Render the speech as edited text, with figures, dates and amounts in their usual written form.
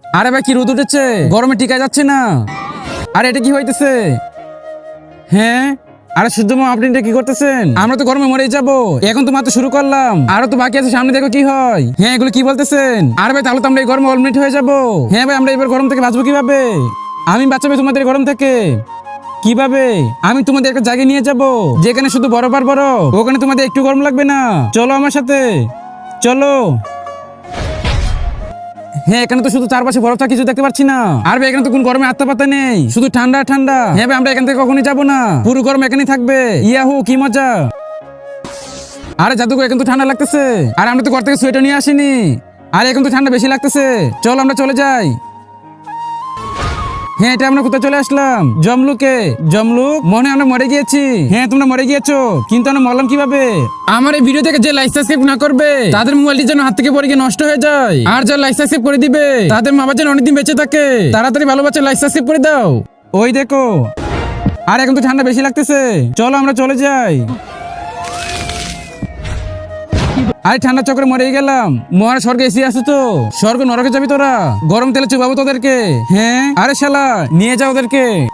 আরে ভাই কি রোদ উঠেছে, গরমে টিকা যাচ্ছে না। আরে এটা কি হইতেছে? হ্যাঁ আরে সূর্যমা, আপনি এটা কি করতেছেন? আমরা তো গরমে মরে যাব, এখন তো মাত্র শুরু করলাম, আরো তো বাকি আছে, সামনে দেখো কি হয়। হ্যাঁ এগুলো কি বলতেছেন? আরে ভাই তাহলে তো আমরা এই গরমে অলমিট হয়ে যাব। হ্যাঁ ভাই আমরা এবার গরম থেকে বাঁচবো কিভাবে? আমি বাঁচাবো তোমাদের গরম থেকে কিভাবে? আমি তোমাদের একটা জায়গায় নিয়ে যাব যেখানে শুধু বরফ আর বরফ, ওখানে তোমাদের একটু গরম লাগবে না। চলো আমার সাথে, চলো। হ্যাঁ এখানে তো শুধু চারপাশে বরফ থাকে, কিছু দেখতে পাচ্ছি না। আর ভাই এখানে তো কোন গরমে আত্মা পাতা নেই, শুধু ঠান্ডা ঠান্ডা। হ্যাঁ ভাই আমরা এখান থেকে কখনই যাবো না, পুরো গরম এখানেই থাকবে। ইয়াহু কি মজা। আরে জাদুকর এখন তো ঠান্ডা লাগতেছে, আর আমরা তো ঘর থেকে সোয়েটার নিয়ে আসিনি, আর এখন তো ঠান্ডা বেশি লাগতেছে। চলো আমরা চলে যাই। হ্যাঁ এটা আমরা কোথায় চলে আসলাম? জমলুকে। জমলুক মনে হয় আমরা মরে গিয়েছি। হ্যাঁ তোমরা মরে গিয়েছো, কিন্তু আমরা মরলাম কিভাবে? আমার এই ভিডিও থেকে যে লাইক সাবস্ক্রাইব না করবে তাদের মোবাইলটি যেন হাত থেকে পড়ে গিয়ে নষ্ট হয়ে যায়, আর যারা লাইক সাবস্ক্রাইব করে দিবে তাদের মা বাবা যেন অনেকদিন বেঁচে থাকে। তাড়াতাড়ি ভালো বাচ্চা লাইক সাবস্ক্রাইব করে দাও। ওই দেখো, আর এখন তো ঠান্ডা বেশি লাগতেছে, চলো আমরা চলে যাই। আরে ঠান্ডা চক্রে মরে গেলাম। মহার স্বর্গে এসি আছে তো, স্বর্গ নরকে যাবি তোরা, গরম তেলে চুবাবো তোদেরকে। হ্যাঁ আরে শালা নিয়ে যাও ওদেরকে।